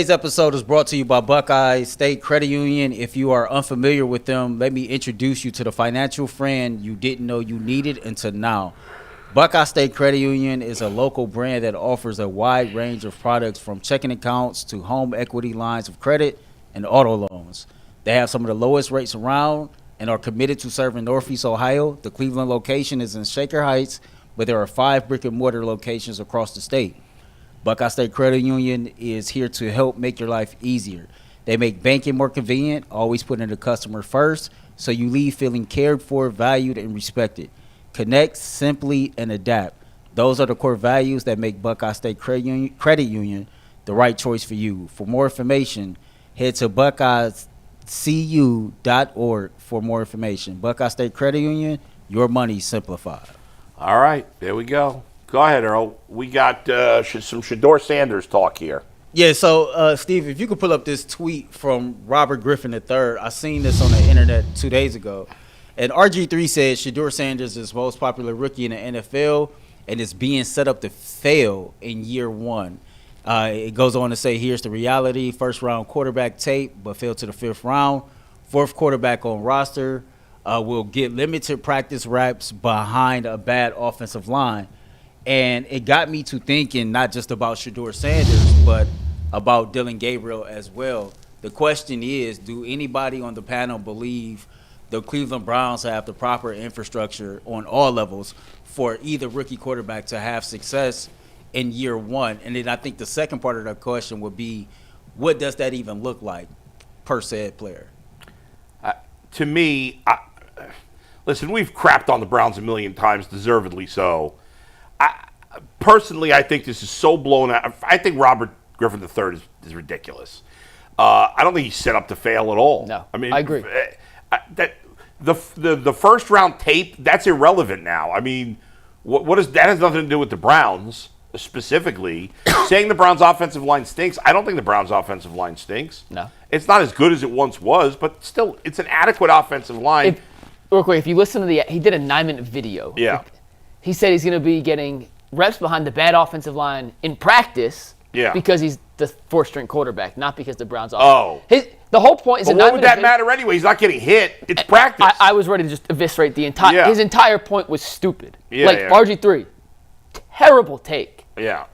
Today's episode is brought to you by Buckeye State Credit Union. If you are unfamiliar with them, let me introduce you to the financial friend you didn't know you needed until now. Buckeye State Credit Union is a local brand that offers a wide range of products from checking accounts to home equity lines of credit and auto loans. They have some of the lowest rates around and are committed to serving Northeast Ohio. The Cleveland location is in Shaker Heights, but there are 5 brick-and-mortar locations across the state. Buckeye State Credit Union is here to help make your life easier. They make banking more convenient, always putting the customer first, so you leave feeling cared for, valued, and respected. Connect, simply, and adapt. Those are the core values that make Buckeye State Credit Union the right choice for you. For more information, head to buckeyescu.org for more information. Buckeye State Credit Union, your money simplified. All right, there we go. Go ahead, Earl. We got some Shedeur Sanders talk here. Yeah, so, Steve, if you could pull up this tweet from Robert Griffin III. I seen this on the internet 2 days ago. And RG3 said Shedeur Sanders is the most popular rookie in the NFL and is being set up to fail in year one. It goes on to say, here's the reality. First-round quarterback tape, but failed to the 5th round. 4th quarterback on roster will get limited practice reps behind a bad offensive line. And it got me to thinking not just about Shedeur Sanders, but about Dillon Gabriel as well. The question is, do anybody on the panel believe the Cleveland Browns have the proper infrastructure on all levels for either rookie quarterback to have success in year one? And then I think the second part of that question would be, what does that even look like per said player? To me, listen, we've crapped on the Browns a million times, deservedly so. Personally, I think this is so blown out. I think Robert Griffin III is ridiculous. I don't think he's set up to fail at all. No, I mean, I agree. That the first round tape, that's irrelevant now. I mean, what is that? Has nothing to do with the Browns specifically. Saying the Browns' offensive line stinks, I don't think the Browns' offensive line stinks. No, it's not as good as it once was, but still, it's an adequate offensive line. Real quick, if you listen to he did a 9-minute video. Yeah, he said he's going to be getting reps behind the bad offensive line in practice. Yeah, because he's the 4th-string quarterback, not because the Browns. The whole point is. But what would that matter anyway? He's not getting hit. It's practice. I was ready to just eviscerate the entire. Yeah. His entire point was stupid. RG3, terrible take. Yeah.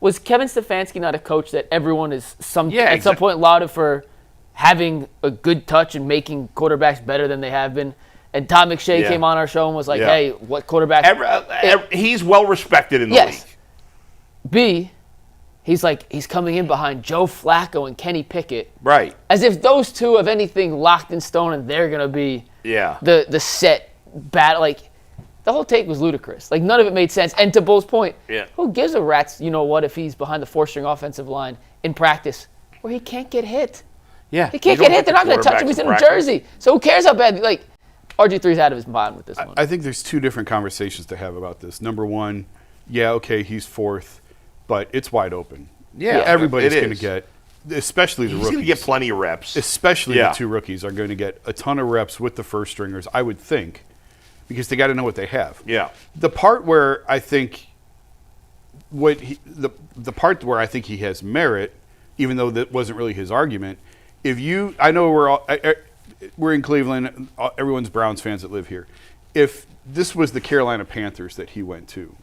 Was Kevin Stefanski not a coach that everyone is at some point lauded for having a good touch and making quarterbacks better than they have been? And Tom McShay came on our show and was like, "Hey, what quarterback?" He's well respected in the league. B, he's coming in behind Joe Flacco and Kenny Pickett. Right. As if those two have anything locked in stone and they're going to be the set battle. The whole take was ludicrous. None of it made sense. And to Bull's point, who gives a rat's, if he's behind the 4th-string offensive line in practice where he can't get hit? Yeah. He can't get hit. They're not going to touch him. He's in New Jersey. So who cares how bad? RG3's out of his mind with this one. I think there's 2 different conversations to have about this. Number one, he's 4th. But it's wide open. Yeah, everybody's going to get, especially the rookies. He's going to get plenty of reps. Especially the 2 rookies are going to get a ton of reps with the first stringers, I would think, because they got to know what they have. Yeah. The part where I think the part where I think he has merit, even though that wasn't really his argument, I know we're in Cleveland, everyone's Browns fans that live here. If this was the Carolina Panthers that he went to,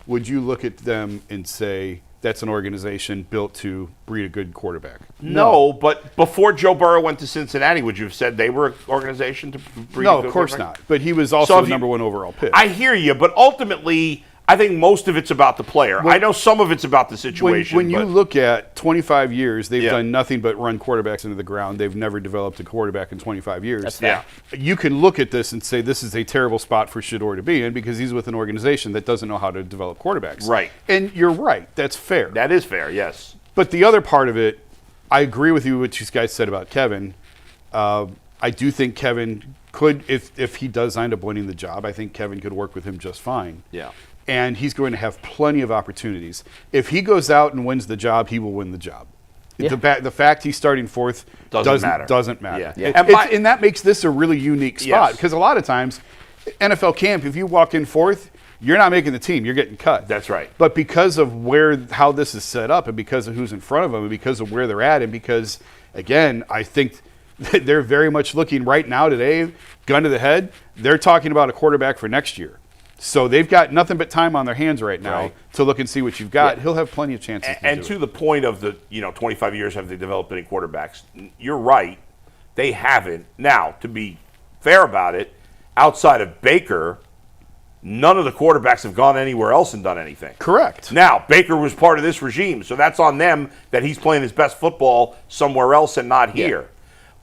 would you look at them and say that's an organization built to breed a good quarterback? No, but before Joe Burrow went to Cincinnati, would you have said they were an organization to breed a good quarterback? No, of course not. But he was also the number 1 overall pick. I hear you, but ultimately, I think most of it's about the player. I know some of it's about the situation. When you look at 25 years, they've done nothing but run quarterbacks into the ground. They've never developed a quarterback in 25 years. That's fair. You can look at this and say this is a terrible spot for Shedeur to be in because he's with an organization that doesn't know how to develop quarterbacks. Right. And you're right. That's fair. That is fair, yes. But the other part of it, I agree with you what you guys said about Kevin. I do think Kevin could, if he does end up winning the job, I think Kevin could work with him just fine. Yeah. And he's going to have plenty of opportunities. If he goes out and wins the job, he will win the job. Yeah. The fact he's starting 4th doesn't matter. Yeah. And that makes this a really unique spot because a lot of times, NFL camp, if you walk in 4th, you're not making the team. You're getting cut. That's right. But because of how this is set up and because of who's in front of them and because of where they're at and because, again, I think they're very much looking right now today, gun to the head, they're talking about a quarterback for next year. So they've got nothing but time on their hands right now to look and see what you've got. Yeah. He'll have plenty of chances. And to the point of the 25 years have they developed any quarterbacks? You're right. They haven't. Now, to be fair about it, outside of Baker, none of the quarterbacks have gone anywhere else and done anything. Correct. Now, Baker was part of this regime, so that's on them that he's playing his best football somewhere else and not here. Yeah.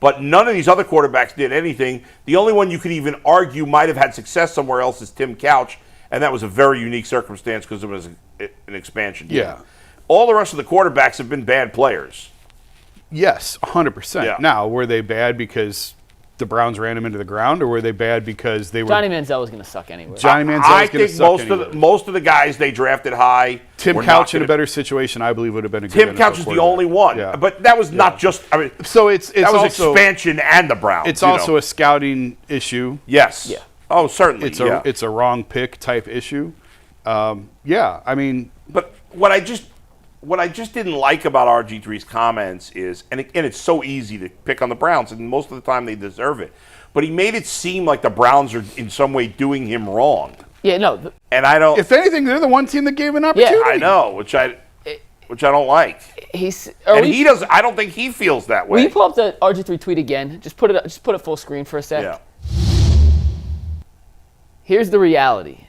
But none of these other quarterbacks did anything. The only one you could even argue might have had success somewhere else is Tim Couch, and that was a very unique circumstance because it was an expansion team. Yeah. All the rest of the quarterbacks have been bad players. Yes, 100%. Yeah. Now, were they bad because the Browns ran him into the ground, or were they bad because they were... Johnny Manziel was going to suck anyway. I think most of the guys they drafted high... Tim Couch in a better situation, I believe, would have been a good Tim Couch is the only one. Yeah. But that was not just... I mean, so that was also, expansion and the Browns. It's also a scouting issue. Yes. Yeah. Oh, certainly. It's a wrong pick type issue. Yeah, I mean... But what I just didn't like about RG3's comments is, and it's so easy to pick on the Browns, and most of the time they deserve it, but he made it seem like the Browns are in some way doing him wrong. Yeah, no. And I don't... If anything, they're the one team that gave an opportunity. Yeah, I know, which I don't like. He does. I don't think he feels that way. Will you pull up the RG3 tweet again? Just put it full screen for a sec. Yeah. Here's the reality.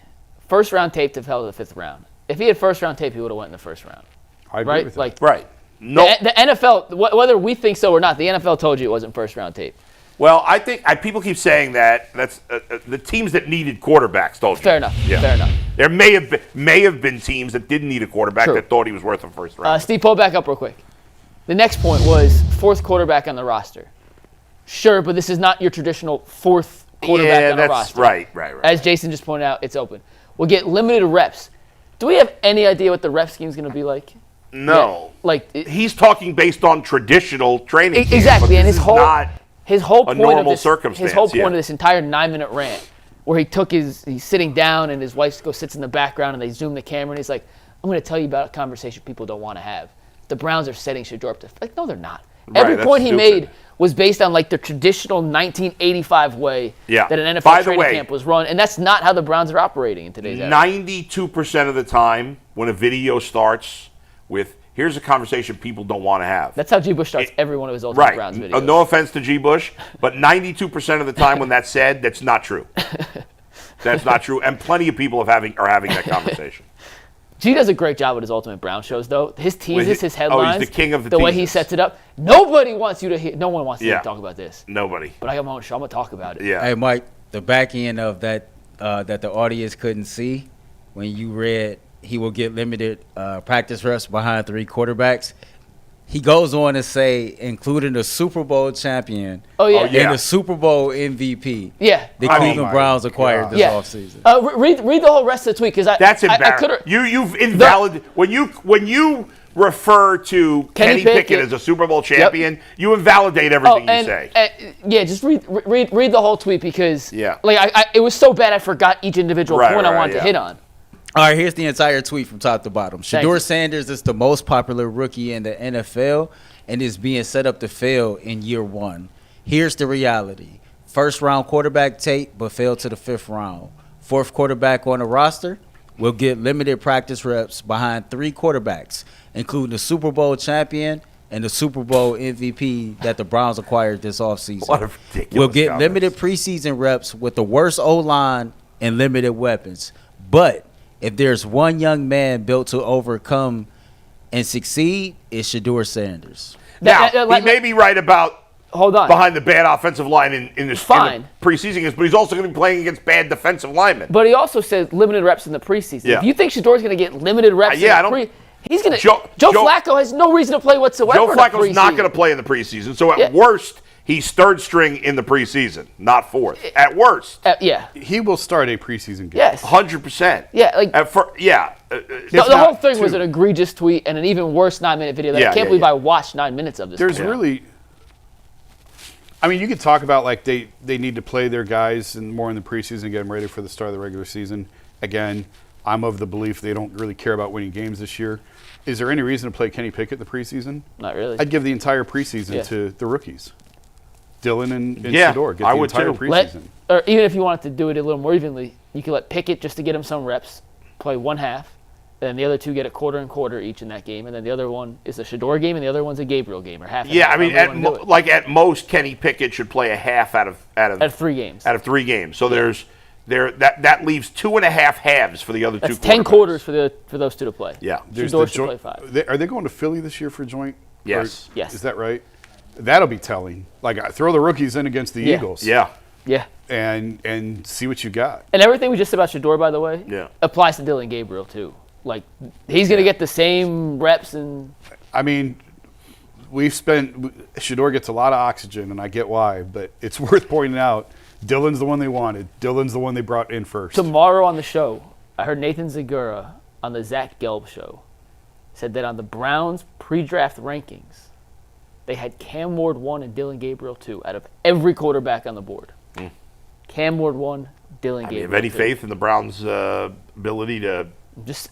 First round tape to fell to the fifth round. If he had first round tape, he would have went in the first round. I agree with that. Right. No. The NFL, whether we think so or not, the NFL told you it wasn't first round tape. Well, I think people keep saying that. That's the teams that needed quarterbacks told you. Fair enough. Yeah. Fair enough. There may have been teams that didn't need a quarterback that thought he was worth a first round. Steve, pull back up real quick. The next point was fourth quarterback on the roster. Sure, but this is not your traditional fourth quarterback on the roster. Right. As Jason just pointed out, it's open. We'll get limited reps. Do we have any idea what the rep scheme is going to be like? No. Yeah, he's talking based on traditional training. Exactly, and his whole point normal circumstance. His whole point of this entire 9-minute rant, where he's sitting down and his wife sits in the background and they zoom the camera and he's like, "I'm going to tell you about a conversation people don't want to have. The Browns are setting Shedeur up to..." Like, no, they're not. Every point he made was based on the traditional 1985 way that an NFL training camp was run, and that's not how the Browns are operating in today's era. 92% of the time when a video starts with, "Here's a conversation people don't want to have." That's how G. Bush starts every one of his Ultimate Browns videos. No offense to G. Bush, but 92% of the time when that's said, that's not true. That's not true, and plenty of people are having that conversation. G does a great job with his Ultimate Brown shows, though. His teases, his headlines, he's the king of the way he sets it up. Nobody wants you to hear. No one wants you to talk about this. Nobody. But I got my own show. I'm gonna talk about it. Yeah. Hey, Mike, the back end of that that the audience couldn't see when you read he will get limited practice reps behind three quarterbacks. He goes on to say, including the Super Bowl champion and the Super Bowl MVP. Yeah. The Cleveland Browns acquired this offseason. Read the whole rest of the tweet because that's embarrassing. You've invalidated when you refer to Kenny Pickett as a Super Bowl champion. You invalidate everything you say. Just read the whole tweet because it was so bad I forgot each individual point I wanted to hit on. All right, here's the entire tweet from top to bottom. Shedeur Sanders is the most popular rookie in the NFL and is being set up to fail in year one. Here's the reality. First-round quarterback tape, but failed to the fifth round. Fourth quarterback on the roster will get limited practice reps behind three quarterbacks, including the Super Bowl champion and the Super Bowl MVP that the Browns acquired this offseason. What a ridiculous Will get limited preseason reps with the worst O-line and limited weapons. But if there's one young man built to overcome and succeed, it's Shedeur Sanders. Now, he may be right about behind the bad offensive line in the preseason, but he's also going to be playing against bad defensive linemen. But he also says limited reps in the preseason. Yeah. If you think Shedeur's going to get limited reps he's going to... Joe Flacco has no reason to play whatsoever. Joe Flacco's not going to play in the preseason, so at worst... He's third string in the preseason, not fourth. At worst. He will start a preseason game. Yes. 100%. Yeah. The whole thing was an egregious tweet and an even worse 9-minute video that I can't believe I watched 9 minutes of this. There's really... I mean, you could talk about they need to play their guys and more in the preseason, get them ready for the start of the regular season. Again, I'm of the belief they don't really care about winning games this year. Is there any reason to play Kenny Pickett the preseason? Not really. I'd give the entire preseason to the rookies. Dillon and Yeah, Shedeur get I the would entire too. preseason. Or even if you wanted to do it a little more evenly, you could let Pickett, just to get him some reps, play one half, and then the other two get a quarter and quarter each in that game, and then the other one is a Shedeur game, and the other one's a Gabriel game, or half. Yeah, I mean, half, at most, Kenny Pickett should play a half out of 3 games. Out of 3 games. So that leaves 2.5 halves for the other That's 2 10 quarterbacks. quarters for those two to play. Yeah. Shedeur should play 5. Are they going to Philly this year for joint? Yes. Yes. Is that right? That'll be telling. Like, throw the rookies in against the Eagles. Yeah. Yeah. And see what you got. And everything we just said about Shedeur, by the way, applies to Dillon Gabriel, too. Like, he's going to get the same reps. And I mean, Shedeur gets a lot of oxygen, and I get why, but it's worth pointing out, Dillon's the one they wanted. Dillon's the one they brought in first. Tomorrow on the show, I heard Nathan Zagura on the Zach Gelb show said that on the Browns pre-draft rankings, they had Cam Ward 1 and Dillon Gabriel 2 out of every quarterback on the board. Cam Ward 1, Dillon Gabriel. Have any 2. faith in the Browns' ability to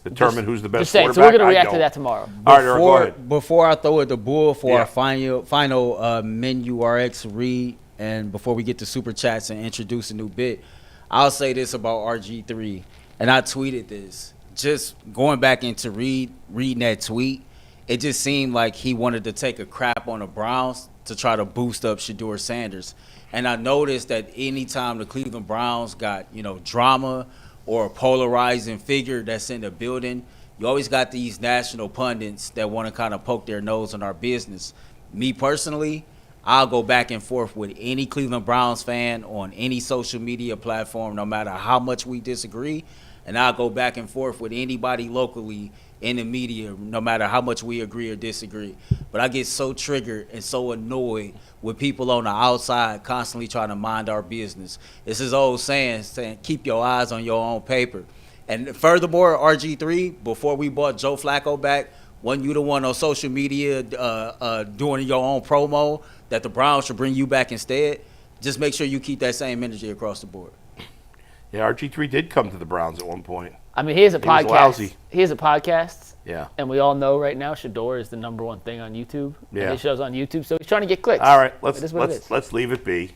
determine who's the best just saying. quarterback? So we're going to react to that tomorrow. All right, go ahead. Before I throw it to Bull for our final menu RX read, and before we get to super chats and introduce a new bit, I'll say this about RG3, and I tweeted this. Just going back into reading that tweet, it just seemed like he wanted to take a crap on the Browns to try to boost up Shedeur Sanders. And I noticed that anytime the Cleveland Browns got, drama or a polarizing figure that's in the building, you always got these national pundits that want to kind of poke their nose in our business. Me personally, I'll go back and forth with any Cleveland Browns fan on any social media platform, no matter how much we disagree. And I'll go back and forth with anybody locally in the media, no matter how much we agree or disagree. But I get so triggered and so annoyed with people on the outside constantly trying to mind our business. It's his old saying, keep your eyes on your own paper. And furthermore, RG3, before we bought Joe Flacco back, wasn't you the one on social media doing your own promo that the Browns should bring you back instead? Just make sure you keep that same energy across the board. Yeah, RG3 did come to the Browns at one point. I mean, he has a podcast. Was lousy. He has a podcast. Yeah. And we all know right now Shedeur is the number one thing on YouTube. Yeah. And his show's on YouTube, so he's trying to get clicks. All right, It is what it is. let's leave it be.